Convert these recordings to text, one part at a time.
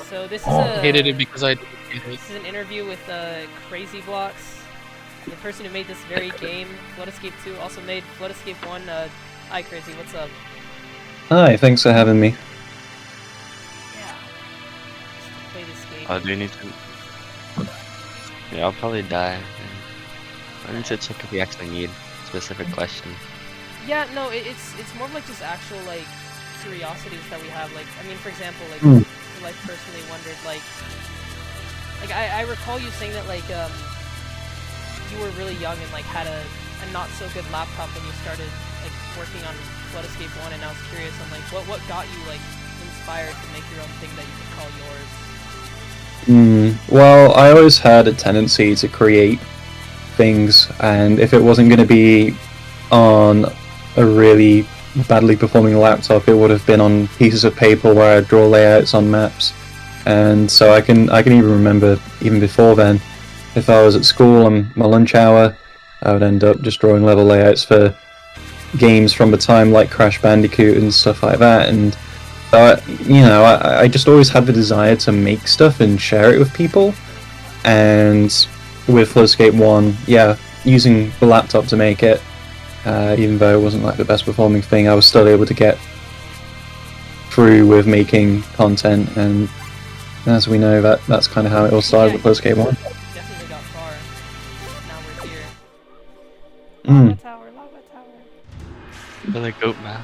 So this is I hated it because I didn't get it. This is an interview with Crazyblox, the person who made this very game. Flood Escape 2 also made Flood Escape 1. Hi Crazy, what's up? Hi, thanks for having me. Yeah. Just to play this game. Oh, do you need to? Yeah, I'll probably die. I need to check if we actually need a specific question. Yeah, no, it's more of like just actual like curiosities that we have. Like, I mean, for example, like I personally wondered like I recall you saying that like you were really young and like had a not so good laptop when you started like working on Flood Escape 1, and I was curious on like what got you like inspired to make your own thing that you could call yours. Well, I always had a tendency to create things, and if it wasn't going to be on a really badly performing laptop, it would have been on pieces of paper where I'd draw layouts on maps. And so I can even remember even before then, if I was at school on my lunch hour, I would end up just drawing level layouts for games from the time like Crash Bandicoot and stuff like that. And I just always had the desire to make stuff and share it with people. And with Flood Escape 1, yeah, using the laptop to make it, even though it wasn't like the best performing thing, I was still able to get through with making content. And as we know, that's kind of how it all started with Flood Escape 1. Definitely got far. Now we're here. Lava tower. The like goat map.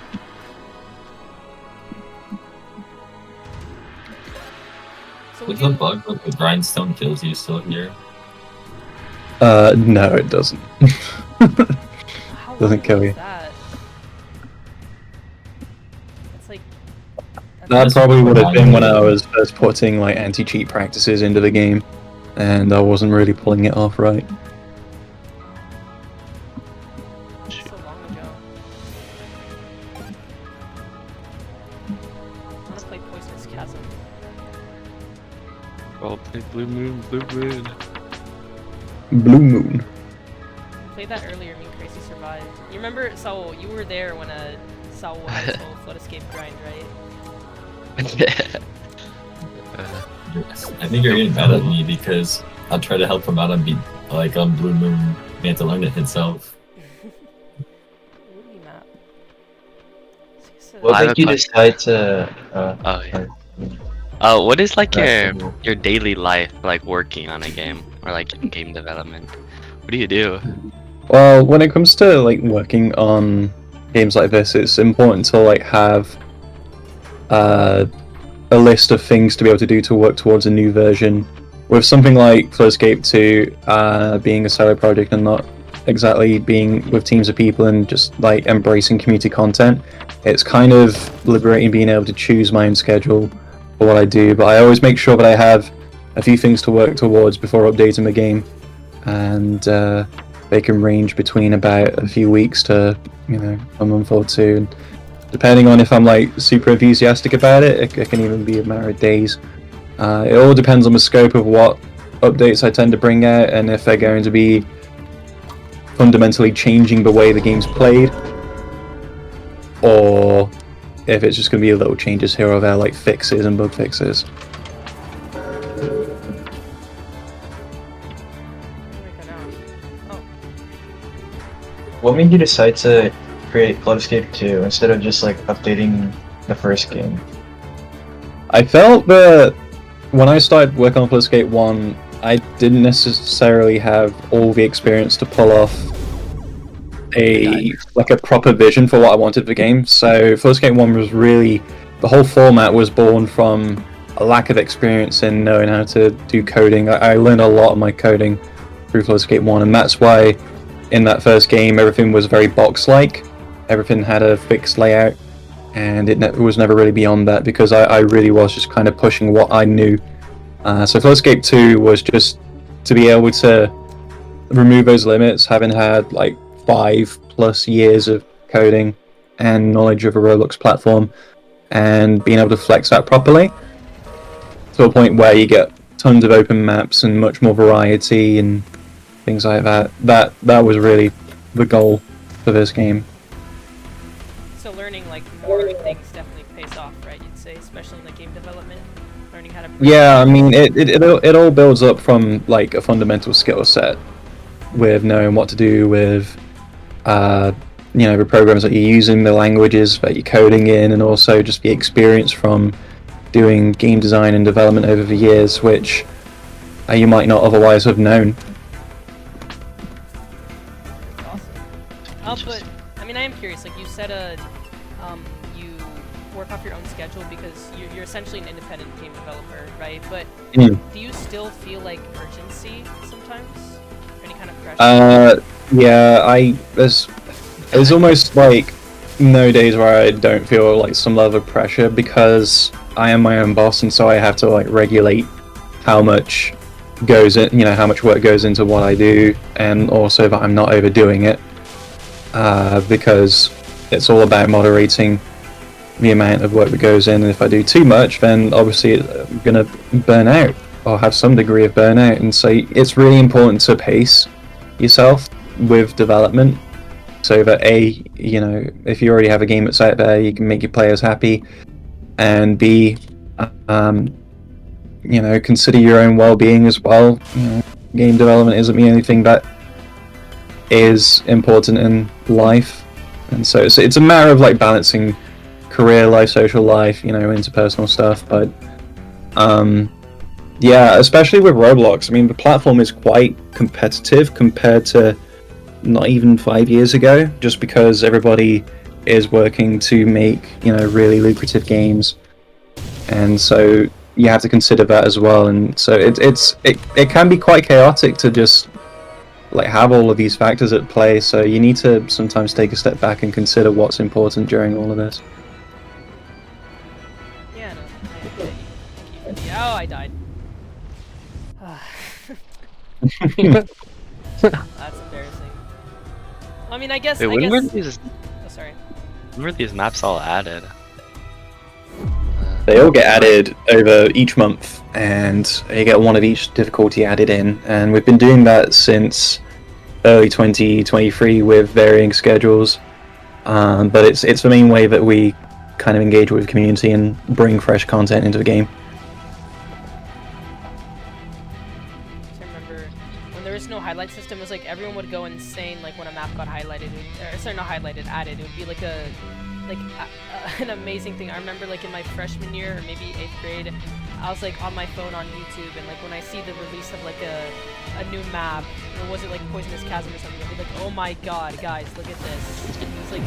So Does the bug with the grindstone kills you still here? No, it doesn't. Doesn't kill you. That? It's like That probably would have been when I was first putting like anti-cheat practices into the game, and I wasn't really pulling it off right. so long ago. I want to play Poisonous Chasm. Oh, play Blue Moon, Blue Moon. Blue Moon. I played that earlier, me and Crazy survived. You remember, Saul, you were there when Saul had his whole Flood Escape grind, right? I think you're getting mad at me because I'll try to help him out and be like on Blue Moon. He had to learn it himself. Movie map. What made you decide to? What is like your daily life like working on a game or like in game development? What do you do? Well, when it comes to like working on games like this, it's important to like have a list of things to be able to do to work towards a new version. With something like Flood Escape 2 being a solo project and not exactly being with teams of people and just like embracing community content, it's kind of liberating being able to choose my own schedule for what I do. But I always make sure that I have a few things to work towards before updating the game, and they can range between about a few weeks to a month or two. And depending on if I'm like super enthusiastic about it, it can even be a matter of days. It all depends on the scope of what updates I tend to bring out, and if they're going to be fundamentally changing the way the game's played, or if it's just going to be little changes here or there, like fixes and bug fixes. What made you decide to create Flood Escape 2 instead of just like updating the first game? I felt that when I started working on Flood Escape 1, I didn't necessarily have all the experience to pull off a proper vision for what I wanted for the game. So Flood Escape 1 was really, the whole format was born from a lack of experience in knowing how to do coding. I learned a lot of my coding through Flood Escape 1, and that's why in that first game everything was very box-like. Everything had a fixed layout, and it was never really beyond that, because I really was just kind of pushing what I knew. So Flood Escape 2 was just to be able to remove those limits, having had like 5+ years of coding and knowledge of a Roblox platform, and being able to flex that properly to a point where you get tons of open maps and much more variety and things like that. That was really the goal for this game. So learning like more things definitely pays off, right? You'd say, especially in the game development learning how to. Yeah, I mean, it all builds up from like a fundamental skill set, with knowing what to do with, the programs that you're using, the languages that you're coding in, and also just the experience from doing game design and development over the years, which you might not otherwise have known. Awesome. But I mean, I am curious. Like you said, you work off your own schedule because you're essentially an independent game developer, right? But do you still feel like urgency sometimes? Any kind of pressure? Yeah, there's almost like no days where I don't feel like some level of pressure, because I am my own boss, and so I have to like regulate how much goes in, how much work goes into what I do, and also that I'm not overdoing it, because it's all about moderating the amount of work that goes in, and if I do too much, then obviously I'm gonna burn out or have some degree of burnout, and so it's really important to pace yourself with development, so that if you already have a game that's out there, you can make your players happy, and B, consider your own well-being as well. Game development isn't the only thing that is important in life, and so it's a matter of like balancing career life, social life, interpersonal stuff. But yeah, especially with Roblox, I mean, the platform is quite competitive compared to not even 5 years ago, just because everybody is working to make really lucrative games, and so you have to consider that as well. And so it can be quite chaotic to just like have all of these factors at play, so you need to sometimes take a step back and consider what's important during all of this. Yeah, no. Oh, I died. That's embarrassing. I mean, I guess. Wait, when were these? Oh, sorry. When were these maps all added? They all get added over each month, and you get one of each difficulty added in, and we've been doing that since early 2023 with varying schedules. But it's the main way that we kind of engage with the community and bring fresh content into the game. I remember when there was no highlight system, it was like everyone would go insane. Like when a map got highlighted, not highlighted, added, it would be like an amazing thing. I remember like in my freshman year or maybe 8th grade, I was like on my phone on YouTube, and like when I see the release of like a new map, or was it like Poisonous Chasm or something, I'd be like, oh my god, guys, look at this. It was like,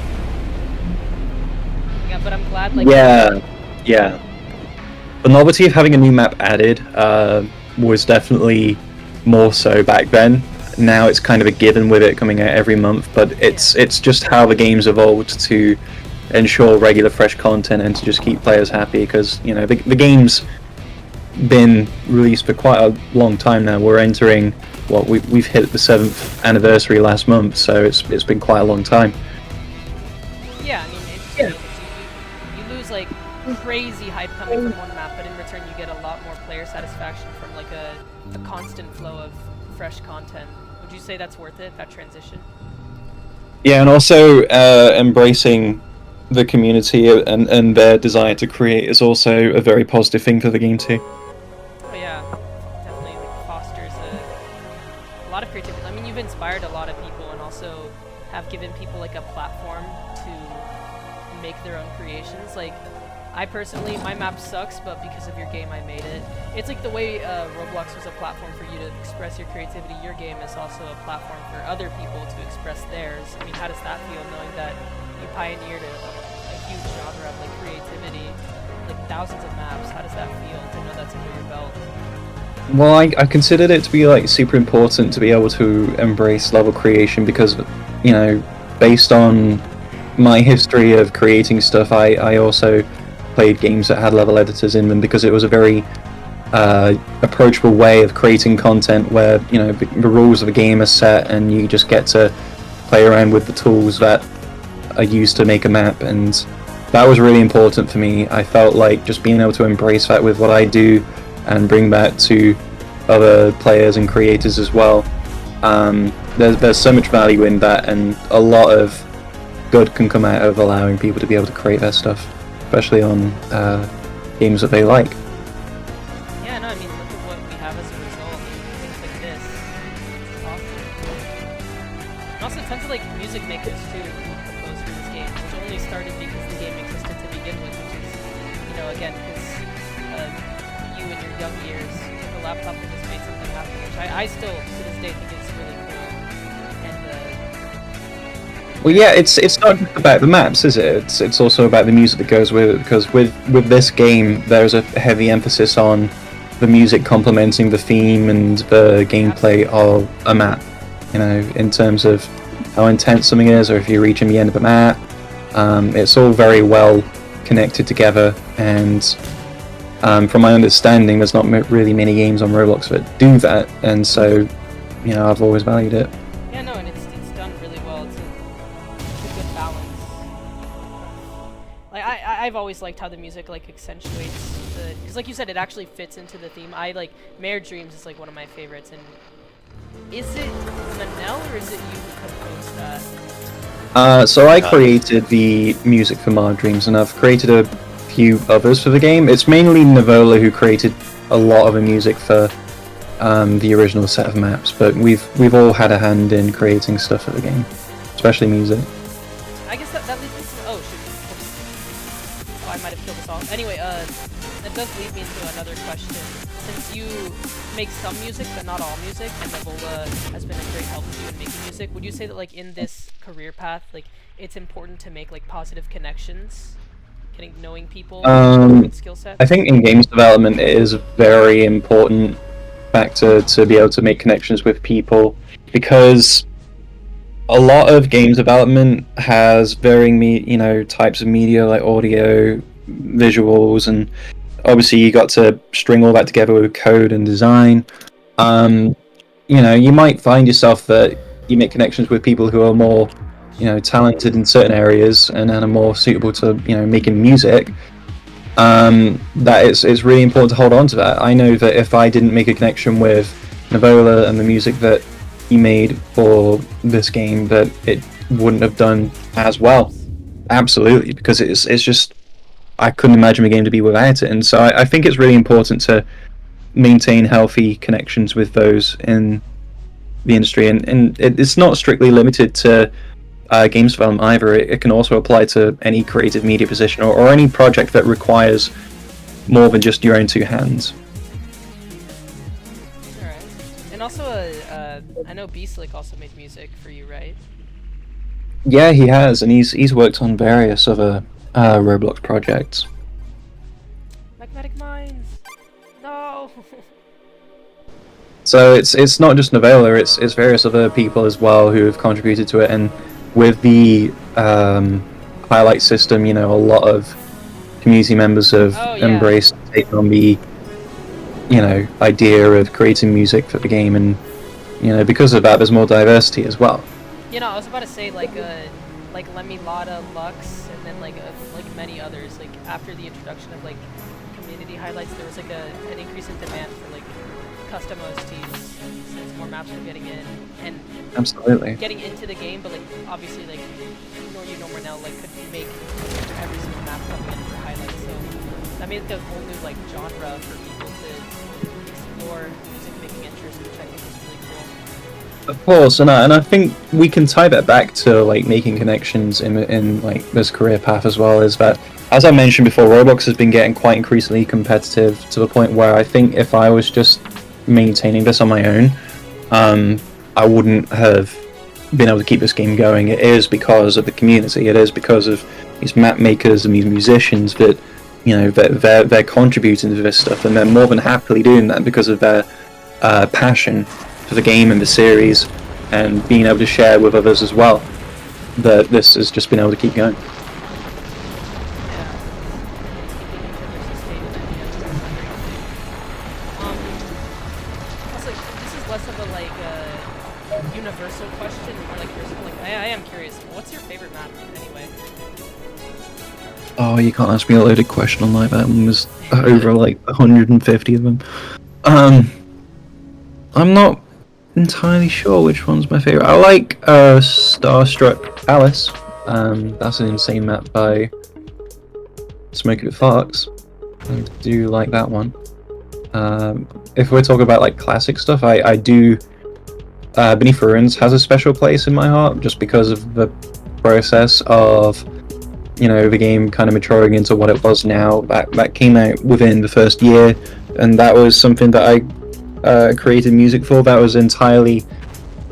yeah, but I'm glad like yeah. The novelty of having a new map added was definitely more so back then. Now it's kind of a given with it coming out every month, but it's just how the game's evolved to ensure regular fresh content and to just keep players happy, because the game's been released for quite a long time now. We're entering we've hit the 7th anniversary last month, so it's been quite a long time. Yeah, I mean, you lose like crazy hype coming from one map, but in return you get a lot more player satisfaction from like a constant flow of fresh content. Would you say that's worth it, that transition? Yeah, and also embracing the community and their desire to create is also a very positive thing for the game too. Oh yeah, definitely like fosters a lot of creativity. I mean, you've inspired a lot of people and also have given people like a platform to make their own creations. Like, I personally, my map sucks, but because of your game I made it. It's like the way Roblox was a platform for you to express your creativity, your game is also a platform for other people to express theirs. I mean, how does that feel, knowing that you pioneered a huge genre of like creativity, like thousands of maps? How does that feel to know that's under your belt? Well, I considered it to be like super important to be able to embrace level creation, because based on my history of creating stuff, I also played games that had level editors in them, because it was a very approachable way of creating content where the rules of the game are set and you just get to play around with the tools that are used to make a map, and that was really important for me. I felt like just being able to embrace that with what I do and bring that to other players and creators as well. There's so much value in that, and a lot of good can come out of allowing people to be able to create their stuff, especially on games that they like. also like music makers too who composed for this game, which only started because the game existed to begin with, which is, you know, again, because you in your young years took a laptop and just made something happen, which I still to this day think is really cool. And well, yeah, it's not just about the maps, is it? It's also about the music that goes with it, because with this game, there's a heavy emphasis on the music complementing the theme and the gameplay of a map. You know, in terms of how intense something is, or if you're reaching the end of the map, it's all very well connected together. And from my understanding, there's not really many games on Roblox that do that, and so, you know, I've always valued it. yeah, no, and it's done really well. It's a good balance. Like I've always liked how the music like accentuates the, because like you said, it actually fits into the theme. I like Mayor Dreams is like one of my favorites, and is it Manel or is it you who composed that? So I created the music for Mar Dreams, and I've created a few others for the game. It's mainly Navola who created a lot of the music for the original set of maps, but we've all had a hand in creating stuff for the game, especially music. I guess that leads me to, oh shoot. Oh, I might have killed us all. Anyway, that does lead me into another question. Since you make some music, but not all music, and Navola has been a great help to you in making music, would you say that like in this career path, like it's important to make like positive connections, knowing people with skill sets? I think in games development it is a very important factor to be able to make connections with people, because a lot of games development has varying types of media like audio, visuals, and obviously you got to string all that together with code and design. You might find yourself that you make connections with people who are more talented in certain areas and are more suitable to making music. That it's really important to hold on to that. I know that if I didn't make a connection with Navola and the music that he made for this game, that it wouldn't have done as well. Absolutely, because it's just, I couldn't imagine a game to be without it. And so I think it's really important to maintain healthy connections with those in the industry, and it's not strictly limited to games development either. It can also apply to any creative media position or any project that requires more than just your own two hands. Alright. And also, I know Beastlick also made music for you, right? Yeah, he has, and he's worked on various other Roblox projects. Magnetic Mines! No! So it's not just Navola, it's various other people as well who have contributed to it, and with the highlight system, a lot of community members have embraced, taken on the idea of creating music for the game, and because of that there's more diversity as well. I was about to say like Lemmy Lotta, Lux, and then like many others. Like after the introduction of like community highlights, there was like an increase in demand for like custom OSTs since more maps were getting in and absolutely getting into the game. But like obviously like nor now like could make every single map coming in for highlights. So that made the whole new like genre for people to explore music making interest, which I think is really cool. Of course, and I think we can tie that back to like making connections in like this career path as well. Is that, as I mentioned before, Roblox has been getting quite increasingly competitive to the point where I think if I was just maintaining this on my own, I wouldn't have been able to keep this game going. It is because of the community. It is because of these map makers and these musicians that they're contributing to this stuff, and they're more than happily doing that because of their passion for the game and the series, and being able to share with others as well. That this has just been able to keep going. Universal question, more like personal. Like, I am curious. What's your favorite map anyway? Oh, you can't ask me a loaded question like that when there's over like 150 of them. I'm not entirely sure which one's my favorite. I like Starstruck Palace. That's an insane map by Smoky with Fox. I do like that one. If we're talking about like classic stuff, I do Beneath Ruins has a special place in my heart just because of the process of, the game kind of maturing into what it was now. That came out within the first year, and that was something that I created music for. That was entirely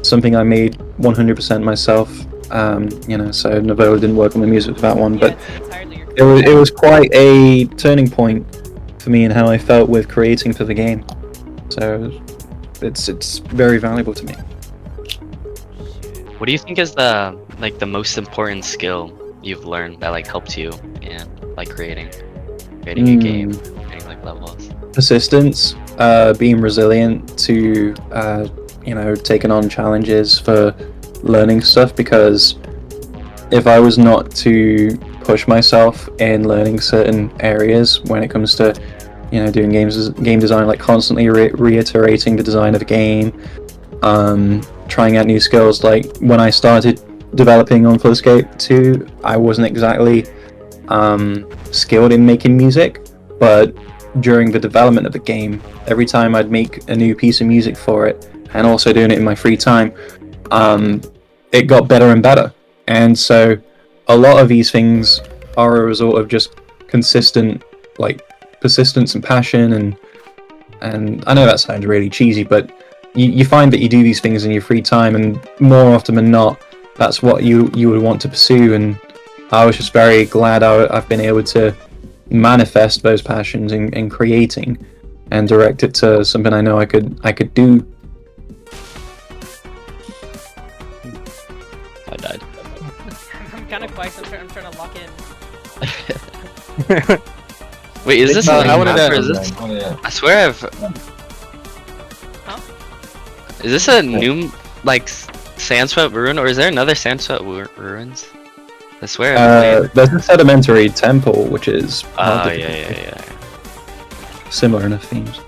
something I made 100% myself. So Novello didn't work on the music for that one, but it was quite a turning point for me in how I felt with creating for the game. So it's very valuable to me. What do you think is the most important skill you've learned that helped you in creating a game, creating levels? Persistence, being resilient to taking on challenges for learning stuff, because if I was not to push myself in learning certain areas when it comes to doing game design, constantly reiterating the design of a game, trying out new skills. Like when I started developing on Flowscape 2, I wasn't exactly skilled in making music, but during the development of the game, every time I'd make a new piece of music for it, and also doing it in my free time, it got better and better. And so a lot of these things are a result of just consistent persistence and passion, and I know that sounds really cheesy, but you find that you do these things in your free time, and more often than not, that's what you would want to pursue. And I was just very glad I've been able to manifest those passions in creating and direct it to something I know I could do. I died. I'm kind of quiet, so I'm trying to lock in. Wait, is this I wanted to- is this? Oh, yeah. I swear Huh? Is this a new Sandswept ruin, or is there another Sandswept ruins? I swear. There's a sedimentary temple, which is yeah. similar enough themes.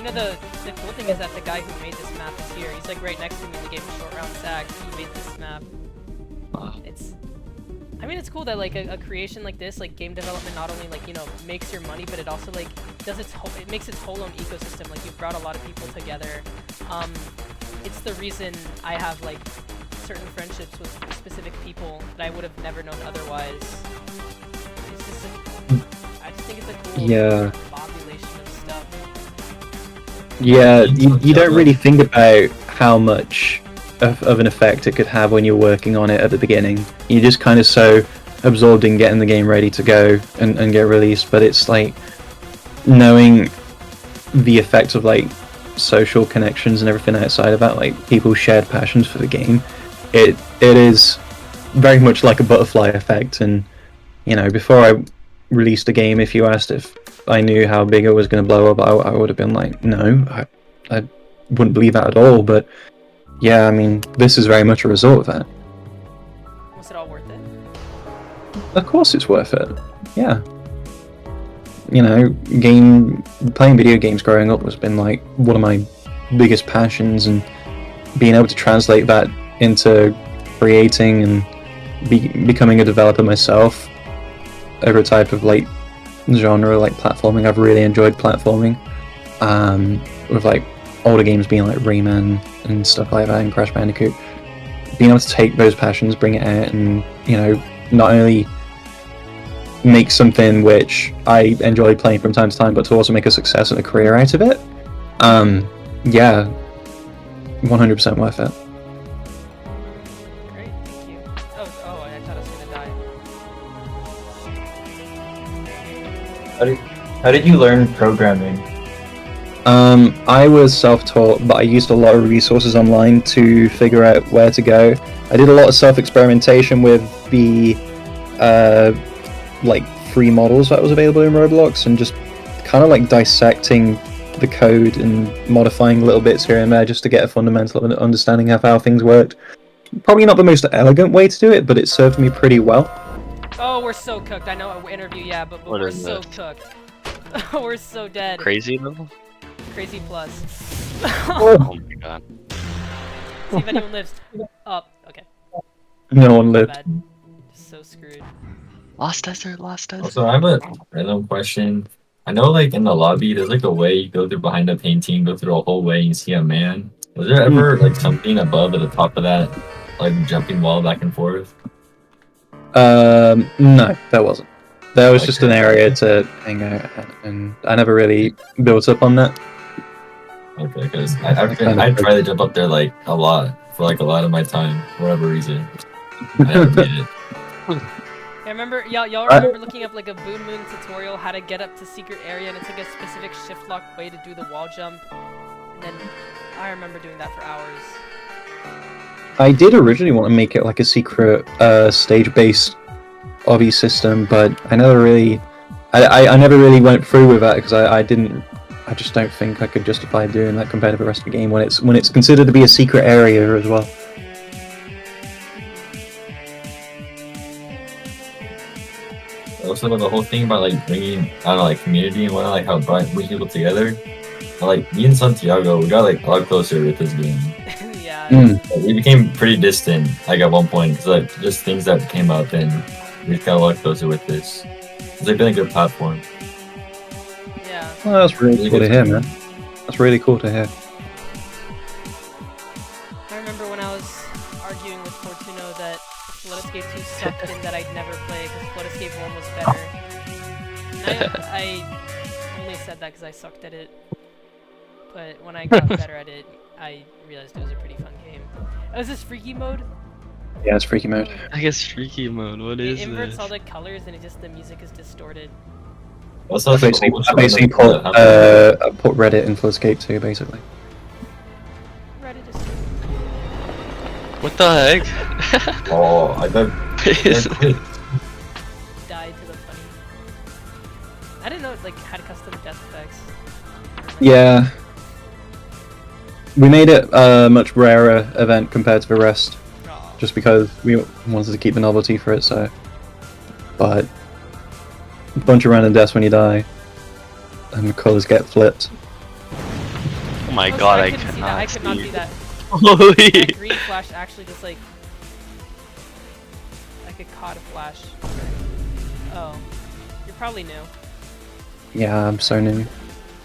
The cool thing is that the guy who made this map is here. He's right next to me in the game of Short Round Sag. He made this map. It's cool that a creation like this, game development, not only makes your money, but it also does it makes its whole own ecosystem. You've brought a lot of people together. It's the reason I have certain friendships with specific people that I would have never known otherwise. It's just I just think it's a cool population of stuff. Yeah, you don't really think about how much of an effect it could have when you're working on it at the beginning. You're just kind of so absorbed in getting the game ready to go and get released, but it's knowing the effect of social connections and everything outside of that, people's shared passions for the game. It is very much like a butterfly effect. And before I released a game, if you asked if I knew how big it was going to blow up, I would have been no, I wouldn't believe that at all. But yeah, this is very much a result of that. Was it all worth it? Of course it's worth it. Yeah. Playing video games growing up has been one of my biggest passions, and being able to translate that into creating and becoming a developer myself over a type of genre platforming. I've really enjoyed platforming, with older games being Rayman and stuff like that, and Crash Bandicoot. Being able to take those passions, bring it out, and not only make something which I enjoy playing from time to time, but to also make a success and a career out of it. Yeah, 100% worth it. Great, thank you. Oh, I thought I was gonna die. How did you learn programming? I was self-taught, but I used a lot of resources online to figure out where to go. I did a lot of self-experimentation with the free models that was available in Roblox, and just kind of dissecting the code and modifying little bits here and there just to get a fundamental understanding of how things worked. Probably not the most elegant way to do it, but it served me pretty well. Oh, we're so cooked. I know an interview, yeah, but we're so cooked. We're so dead. Crazy level? Crazy plus. Oh my god. See if anyone lives. Oh, okay. No one lived. Bad. Just so screwed. Lost desert. Also, I have a random question. I know, in the lobby, there's a way you go through behind the painting, go through the whole way, and see a man. Was there ever like something above at the top of that, like jumping wall back and forth? No, there wasn't. There was Like just an area to hang out at, and I never really built up on that. Okay, because I try to jump up there like a lot for like a lot of my time, for whatever reason. I never made it. I remember, y'all remember looking up like a Boon Moon tutorial how to get up to secret area, and it's like a specific shift lock way to do the wall jump. And then I remember doing that for hours. I did originally want to make it like a secret stage-based obby system, but I never really, I never really went through with that because I just don't think I could justify doing that compared to the rest of the game when it's considered to be a secret area as well. Also, the whole thing about like bringing, I don't know, like community and whatnot, like how it brought people together. Like me and Santiago, we got like a lot closer with this game. Yeah. Like, we became pretty distant, like at one point, because like just things that came up, and we just got a lot closer with this. It's like been a good platform. Yeah. Well, that's really cool to hear, man. That's really cool to hear. I remember when I was arguing with Fortuno that Flood Escape 2 sucked and that I'd never play it because Flood Escape 1 was better. And I only said that because I sucked at it. But when I got better at it, I realized it was a pretty fun game. Oh, is this freaky mode? Yeah, it's freaky mode. I guess freaky mode. What is It inverts this? all the colors and the music is distorted. Also, I basically put Reddit in Flood Escape 2, basically. Reddit is What the heck? Oh, I bet. died to the funny. I didn't know it like had custom death effects. Yeah. We made it a much rarer event compared to the rest, Aw. just because we wanted to keep the novelty for it, so... But... a bunch of random deaths when you die, and the colours get flipped. Oh my Oh, god, sorry, I couldn't see that. I cannot could not see. see that. Holy! That green flash actually just like a caught a flash. Oh, you're probably new. Yeah, I'm so new.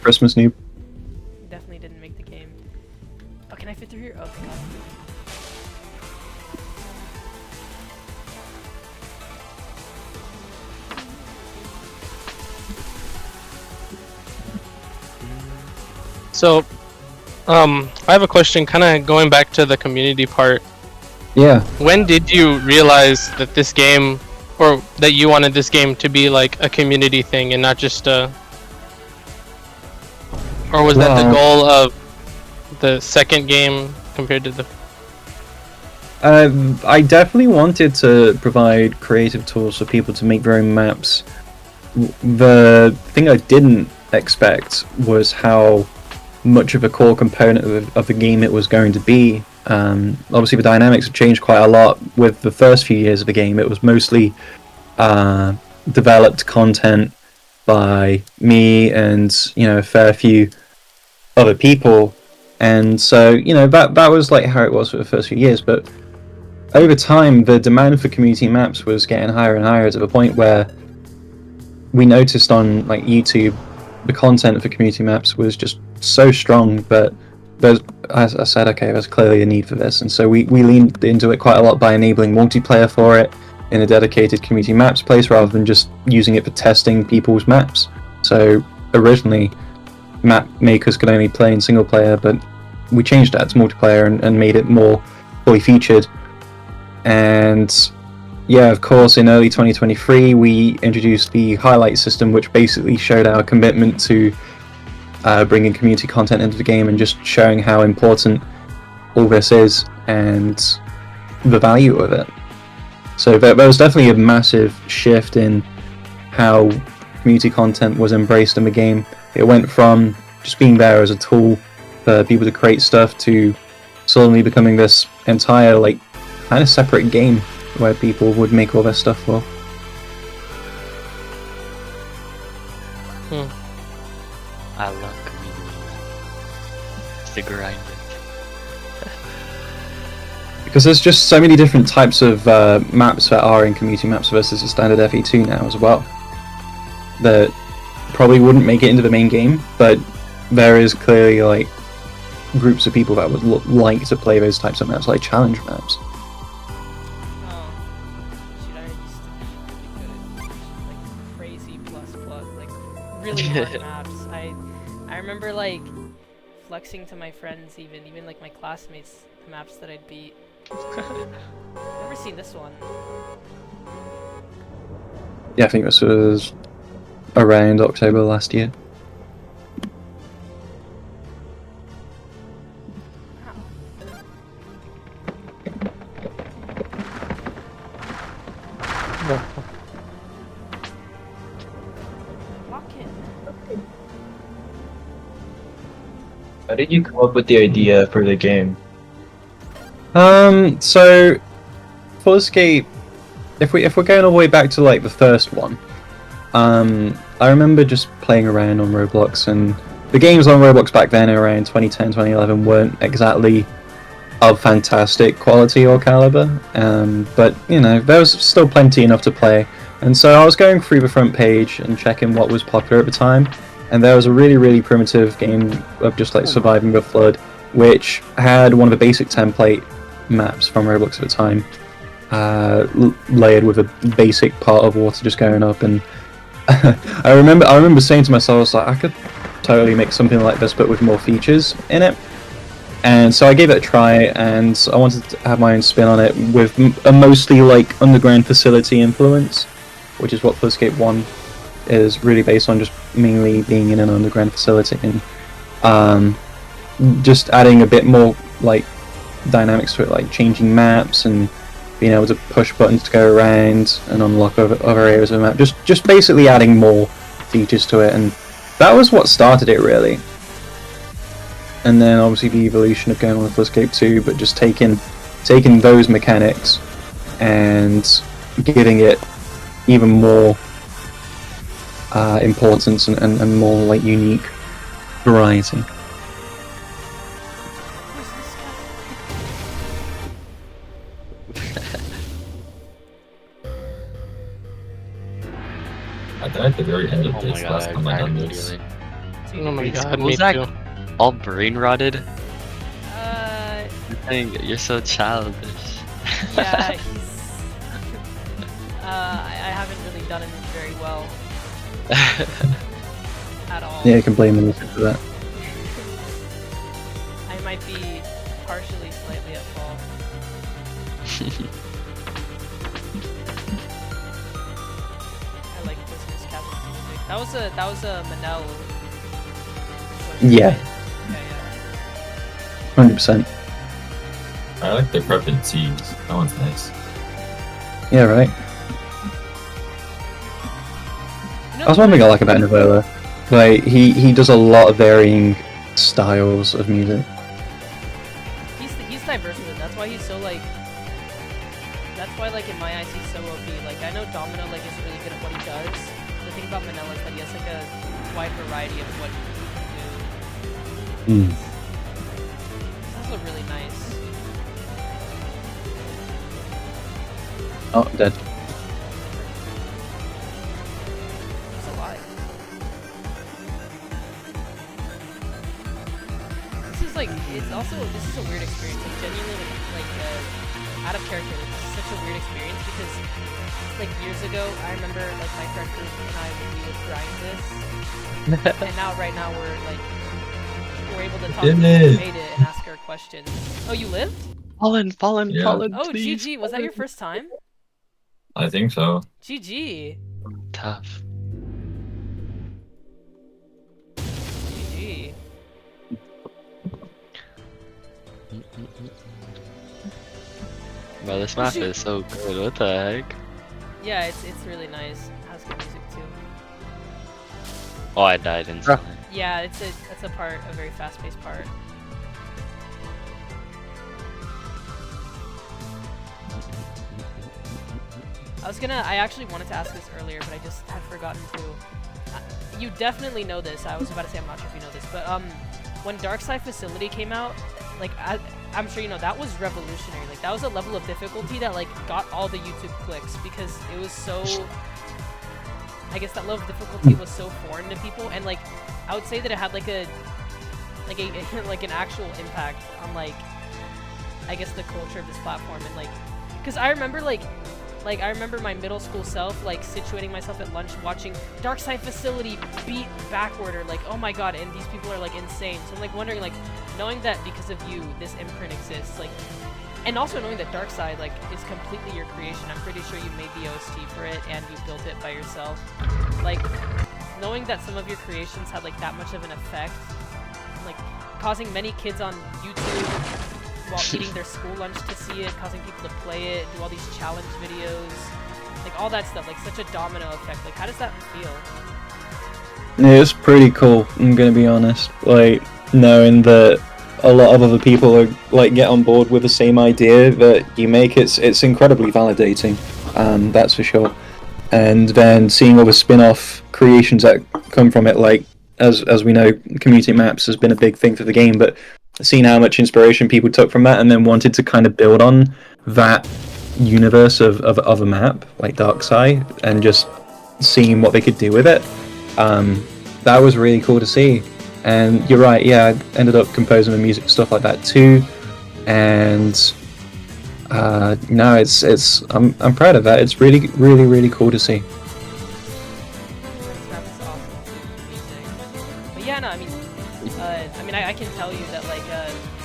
Christmas noob. You definitely didn't make the game. Oh, can I fit through here? Oh, thank God. So, I have a question, kind of going back to the community part. Yeah. When did you realize that this game, or that you wanted this game to be like a community thing and not just a... Or was that the goal of the second game compared to the... I definitely wanted to provide creative tools for people to make their own maps. The thing I didn't expect was how much of a core component of the game it was going to be. Obviously the dynamics have changed quite a lot with the first few years of the game. It was mostly developed content by me and a fair few other people, and so that was like how it was for the first few years. But over time the demand for community maps was getting higher and higher, to the point where we noticed on like YouTube the content for community maps was just so strong that as I said, okay, there's clearly a need for this, and so we leaned into it quite a lot by enabling multiplayer for it in a dedicated community maps place rather than just using it for testing people's maps. So originally map makers could only play in single player, but we changed that to multiplayer and made it more fully featured. And yeah, of course, in early 2023 we introduced the highlight system, which basically showed our commitment to bringing community content into the game and just showing how important all this is and the value of it. So there was definitely a massive shift in how community content was embraced in the game. It went from just being there as a tool for people to create stuff to suddenly becoming this entire like kind of separate game where people would make all their stuff for. I love community. It's the grind. Because there's just so many different types of maps that are in community maps versus the standard FE2 now as well, that probably wouldn't make it into the main game, but there is clearly like groups of people that would like to play those types of maps, like challenge maps. Oh, shoot, I used to be really good at like Crazyblox, like really hard maps. I remember like flexing to my friends, even like my classmates, the maps that I'd beat. Never seen this one. Yeah, I think this was around October last year. Lock in. How did you come up with the idea for the game? So Full Escape, if we're going all the way back to like the first one, I remember just playing around on Roblox, and the games on Roblox back then around 2010, 2011 weren't exactly of fantastic quality or caliber, but you know, there was still plenty enough to play. And so I was going through the front page and checking what was popular at the time, and there was a really primitive game of just like surviving the flood, which had one of the basic template maps from Roblox at the time, layered with a basic part of water just going up. And I remember saying to myself, I was like, I could totally make something like this but with more features in it. And so I gave it a try, and I wanted to have my own spin on it with a mostly like underground facility influence, which is what Full Escape 1 is really based on, just mainly being in an underground facility, and just adding a bit more like dynamics to it, like changing maps and being able to push buttons to go around and unlock other areas of the map. Just basically adding more features to it, and that was what started it really. And then obviously the evolution of going on with Full Escape 2, but just taking those mechanics and giving it even more importance and more like unique variety. I died at the very end of Oh this my last god, time I I done died this. immediately. Oh my Wait, god, what me was that? too. All brain rotted? Uh, You're so childish. yeah, he's... I haven't really done him very well at all. Yeah, you can blame them for that. I might be partially slightly at fault. I like Christmas Captain's music. That was a Manel. Yeah. Yeah. 100%. I like the Preppin' Seas. That one's nice. Yeah, right. You know That's the one one thing I like about Novola. Like he does a lot of varying styles of music. He's diverse with it. That's why he's so like. That's why like in my eyes he's so OP. Like I know Domino like is really good at what he does. The thing about Manila is that he has like a wide variety of what he can do. It's also really nice. Oh, dead. It's alive. This is a weird experience. Like genuinely, like out of character. Like, this is such a weird experience because, like years ago, I remember like my friend group and I would grind this, and now right now we're able to talk to people who made it and ask her questions. Oh, you lived? Fallen, Yeah. fallen, Oh, please. GG. Was that your first time? I think so. GG. Tough. GG. Bro, this map is so good. What the heck? Yeah, it's really nice. It has good music too. Oh, I died instantly. Yeah, it's a very fast-paced part. I actually wanted to ask this earlier, but I just had forgotten to. You definitely know this. I was about to say I'm not sure if you know this, but when Darkside Facility came out, like I'm sure you know, that was revolutionary. Like that was a level of difficulty that like got all the YouTube clicks because it was so. I guess that level of difficulty was so foreign to people, and like I would say that it had like a like like an actual impact on like I guess the culture of this platform and like because I remember like I remember my middle school self like situating myself at lunch watching Dark Side Facility beat backward or like oh my god and these people are like insane, so I'm like wondering like knowing that because of you this imprint exists like and also knowing that Dark Side like is completely your creation. I'm pretty sure you made the OST for it and you built it by yourself. Like knowing that some of your creations had like that much of an effect, like causing many kids on YouTube while eating their school lunch to see it, causing people to play it, do all these challenge videos, like all that stuff, like such a domino effect. Like how does that feel? It's pretty cool, I'm gonna be honest. Like knowing that a lot of other people are like get on board with the same idea that you make, it's incredibly validating, that's for sure. And then seeing all the spin-off creations that come from it, like as we know, community maps has been a big thing for the game, but seeing how much inspiration people took from that and then wanted to kind of build on that universe of a map like Darkside and just seeing what they could do with it, that was really cool to see. And you're right, yeah, I ended up composing the music stuff like that too, and no, it's I'm proud of that. It's really cool to see. That's awesome. Amazing. But yeah, no, I mean, I can tell you that like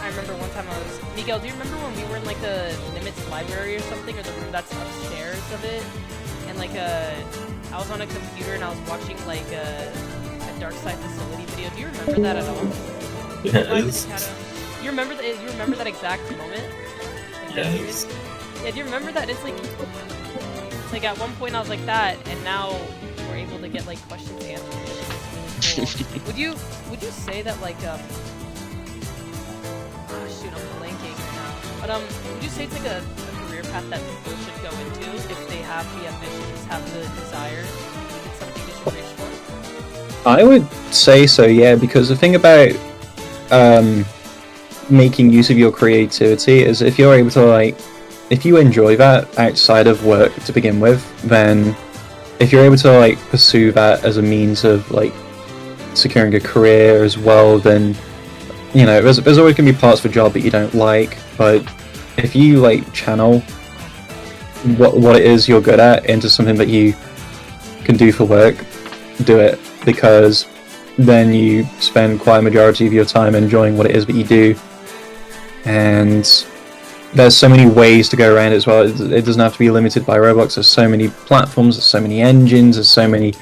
I remember one time I was Miguel. Do you remember when we were in like the Nimitz library or something, or the room that's upstairs of it? And like I was on a computer and I was watching like a Dark Side Facility video. Do you remember that at all? Yes. You remember that? You remember that exact moment? Like, Yes. Yeah. Do you remember that? It's like at one point I was like that, and now we're able to get like questions answered. Cool. Would you say that like oh shoot, I'm blanking right now. But would you say it's like a career path that people should go into if they have the ambitions, have the desire? Think it's something they should reach for? I would say so, yeah, because the thing about making use of your creativity is if you're able to like, if you enjoy that outside of work to begin with, then if you're able to like pursue that as a means of like securing a career as well, then you know there's always gonna be parts of a job that you don't like, but if you like channel what it is you're good at into something that you can do for work, do it, because then you spend quite a majority of your time enjoying what it is that you do. And there's so many ways to go around it as well. It doesn't have to be limited by Roblox. There's so many platforms, there's so many engines, there's so many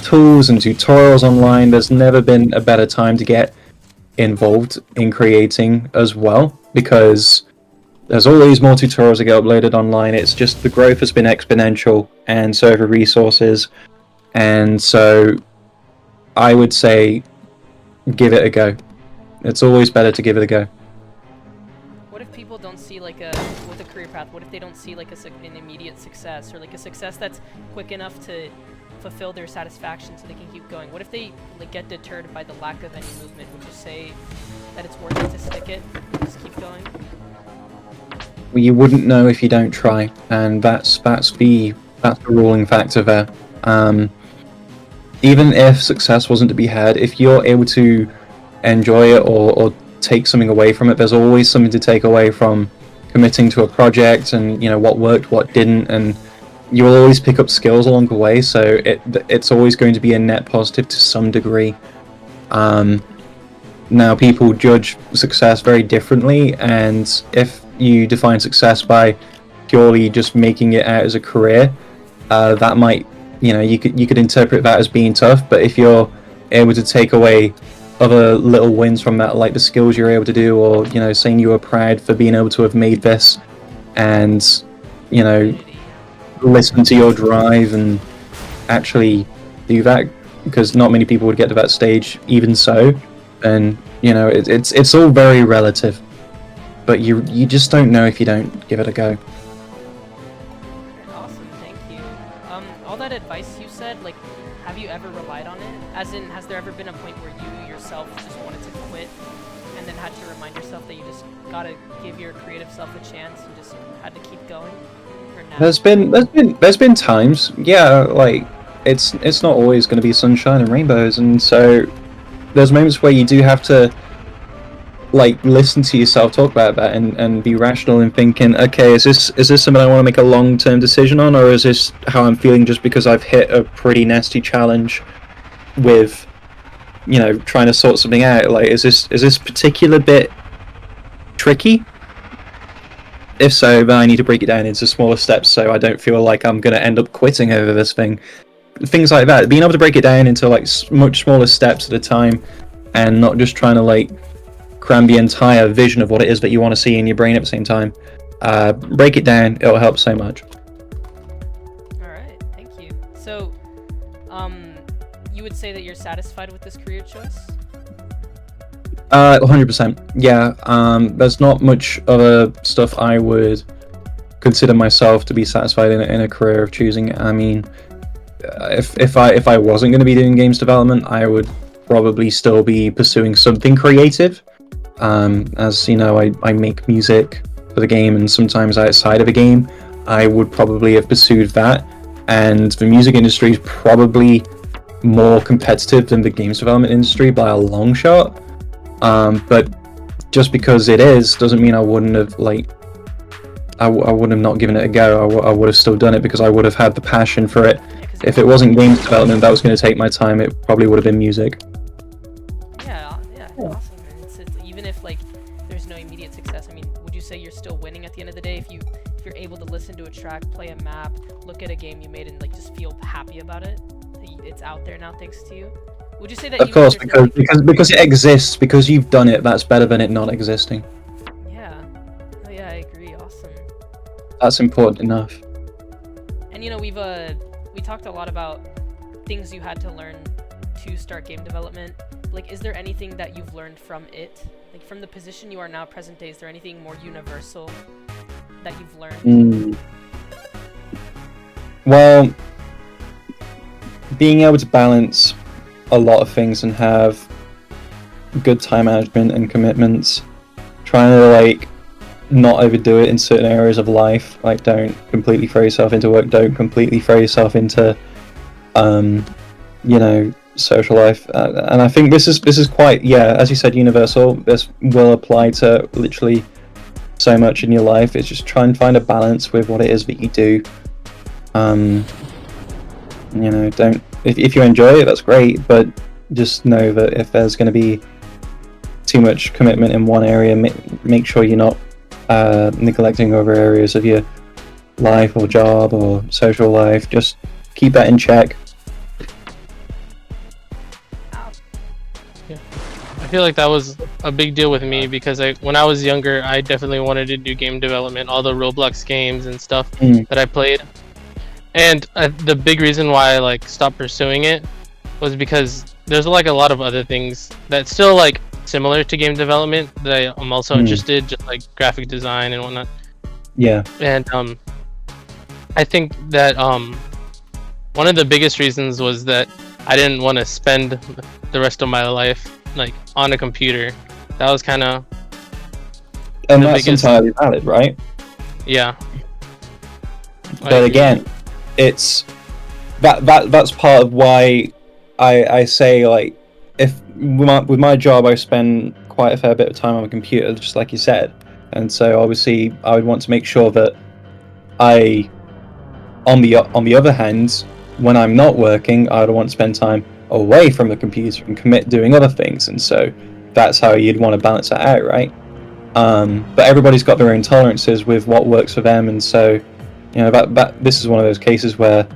tools and tutorials online. There's never been a better time to get involved in creating as well, because there's always more tutorials that get uploaded online. It's just the growth has been exponential, and so have the resources. And so I would say give it a go. It's always better to give it a go. What if people don't see like with a career path, what if they don't see like an immediate success, or like a success that's quick enough to fulfill their satisfaction so they can keep going? What if they like get deterred by the lack of any movement? Would you say that it's worth it to stick it, just keep going? Well, you wouldn't know if you don't try, and that's the ruling factor there. Even if success wasn't to be had, if you're able to enjoy it or take something away from it, there's always something to take away from committing to a project, and you know what worked, what didn't, and you will always pick up skills along the way, so it's always going to be a net positive to some degree. Now people judge success very differently, and if you define success by purely just making it out as a career, that might, you know, you could interpret that as being tough. But if you're able to take away other little wins from that, like the skills you're able to do, or you know, saying you were proud for being able to have made this, and you know, listen to your drive and actually do that, because not many people would get to that stage even so. And you know, it's all very relative, but you just don't know if you don't give it a go. Awesome, thank you. All that advice you said, like, have you ever relied on it? As in, has there ever been a point where you yourself just wanted to quit, and then had to remind yourself that you just gotta give your creative self a chance and just had to keep going? Or no? There's been times, yeah, like it's not always going to be sunshine and rainbows, and so there's moments where you do have to like listen to yourself talk about that and be rational in thinking, okay, is this something I want to make a long-term decision on, or is this how I'm feeling just because I've hit a pretty nasty challenge with, you know, trying to sort something out? Like, is this particular bit tricky? If so, then I need to break it down into smaller steps so I don't feel like I'm going to end up quitting over this thing. Things like that. Being able to break it down into like much smaller steps at a time, and not just trying to like cram the entire vision of what it is that you want to see in your brain at the same time. Break it down, it'll help so much. Alright, thank you. So, you would say that you're satisfied with this career choice? 100%. Yeah, there's not much other stuff I would consider myself to be satisfied in a career of choosing. I mean, if I wasn't going to be doing games development, I would probably still be pursuing something creative. As you know, I make music for the game, and sometimes outside of a game, I would probably have pursued that. And the music industry is probably more competitive than the games development industry by a long shot. But just because it is doesn't mean I wouldn't have I wouldn't have not given it a go. I would have still done it because I would have had the passion for it. If it wasn't games development that was going to take my time, it probably would have been music. Yeah, awesome. And it's even if like there's no immediate success, I mean, would you say you're still winning at the end of the day if you're able to listen to a track, play a map, look at a game you made, and like just feel happy about it? It's out there now thanks to you. Would you say that? Of course, because it exists, because you've done it. That's better than it not existing. Yeah. Oh yeah, I agree. Awesome. That's important enough. And you know, we talked a lot about things you had to learn to start game development. Like, is there anything that you've learned from it? Like, from the position you are now, present day, is there anything more universal that you've learned? Well, being able to balance a lot of things and have good time management and commitments, trying to like not overdo it in certain areas of life, like don't completely throw yourself into work, don't completely throw yourself into you know, social life, and I think this is quite, yeah, as you said, universal. This will apply to literally so much in your life. It's just try and find a balance with what it is that you do. You know, don't, if you enjoy it, that's great, but just know that if there's going to be too much commitment in one area, make sure you're not neglecting other areas of your life or job or social life. Just keep that in check. Yeah. I feel like that was a big deal with me because when I was younger, I definitely wanted to do game development, all the Roblox games and stuff that I played. And the big reason why I like stopped pursuing it was because there's like a lot of other things that's still like similar to game development that I'm also interested, just like graphic design and whatnot. Yeah. And I think that one of the biggest reasons was that I didn't want to spend the rest of my life like on a computer. That was kind of and that's entirely valid, right? Yeah. But again, it's that's part of why I say, like, if with my job I spend quite a fair bit of time on a computer, just like you said, and so obviously I would want to make sure that I, on the other hand, when I'm not working, I would want to spend time away from the computer and commit doing other things, and so that's how you'd want to balance that out, right? But everybody's got their own tolerances with what works for them, and so, you know, that this is one of those cases where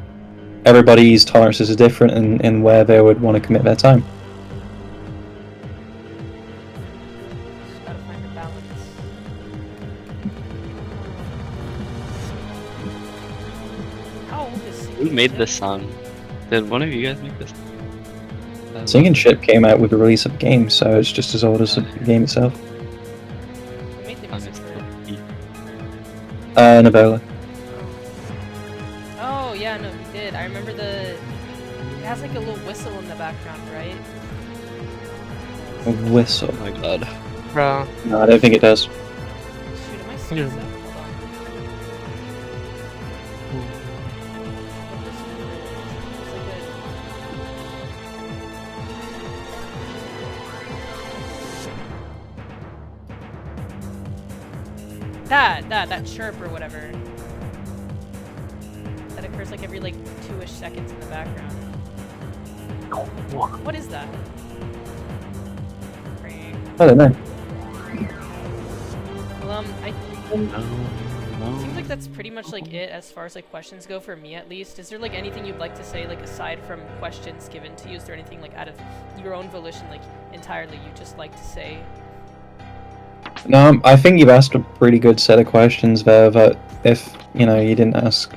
everybody's tolerances are different and where they would want to commit their time. Just gotta find a balance. How old is Singing Who made Ship? this song? Did one of you guys make this? Singing Ship came out with the release of the game, so it's just as old as the game itself. Who made the music for it? Novola. Oh yeah, no, he did. I remember it has like a little whistle in the background, right? A whistle. Oh my god. Bro. No, I don't think it does. Shoot, am I seeing Yeah. that? Hold on. It's like That chirp or whatever. That occurs like every like 2-ish seconds in the background. What is that? I don't know. Well, seems like that's pretty much like it as far as like questions go for me at least. Is there like anything you'd like to say like aside from questions given to you? Is there anything like out of your own volition like entirely you just like to say? No, I think you've asked a pretty good set of questions there, but if, you know, you didn't ask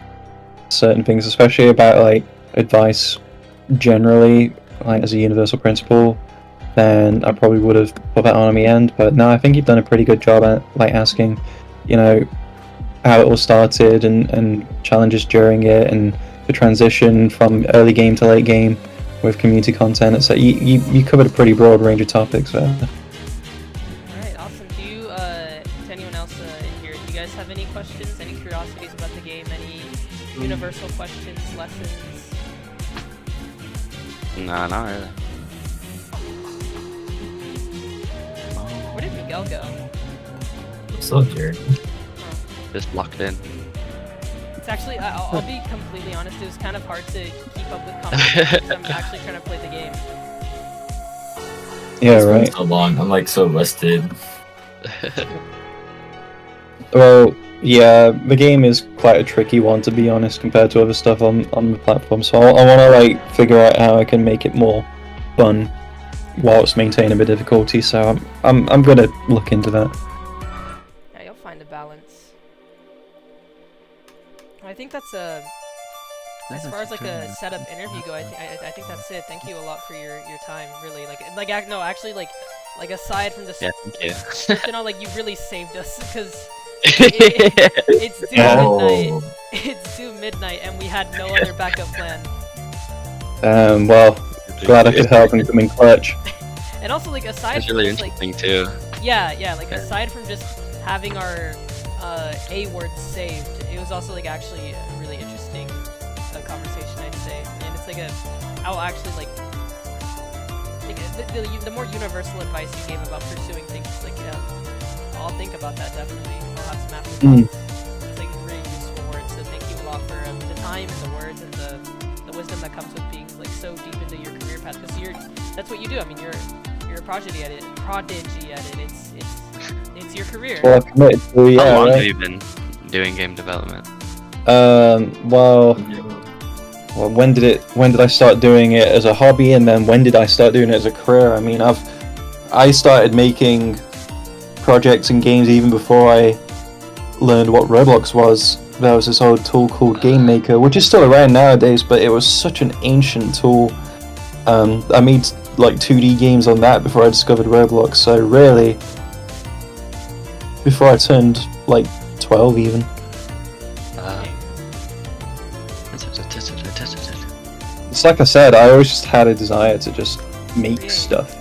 certain things, especially about, like, advice generally, like, as a universal principle, then I probably would have put that on the end, but no, I think you've done a pretty good job at, like, asking, you know, how it all started and challenges during it, and the transition from early game to late game with community content. So you covered a pretty broad range of topics there. Any questions, any curiosities about the game, any universal questions, lessons? Nah, not really. Where did Miguel go? Still here. Just locked in. It's actually, I'll be completely honest, it was kind of hard to keep up with conversations. I'm actually trying to play the game. Yeah, It's been right. so long. I'm like so rested. Well, yeah, the game is quite a tricky one, to be honest, compared to other stuff on the platform. So I want to like figure out how I can make it more fun whilst maintaining the difficulty. So I'm gonna look into that. Yeah, you'll find a balance. I think that's a. As far as like a setup interview go, I think that's it. Thank you a lot for your time. Really, actually like aside from this, Yeah, thank you. you know, like you really saved us because. It's due midnight. It's due midnight, and we had no other backup plan. Well, glad I could help and come in clutch. And also, like aside It's from really just, interesting too. yeah, like aside from just having our A words saved, it was also like actually a really interesting conversation, I'd say. And it's like I'll actually like the more universal advice you gave about pursuing things, like I'll think about that definitely. I'll have some after thoughts. It's like really useful words. So thank you a lot for the time and the words and the wisdom that comes with being like so deep into your career path. Because that's what you do. I mean, you're a prodigy at it. It's your career. Well, I committed to, yeah, How long right? have you been doing game development? Well, when did I start doing it as a hobby, and then when did I start doing it as a career? I mean, I started making projects and games even before I learned what Roblox was. There was this old tool called Game Maker, which is still around nowadays, but it was such an ancient tool. I made like 2D games on that before I discovered Roblox, so really, before I turned like 12 even. It's like I said, I always just had a desire to just make stuff.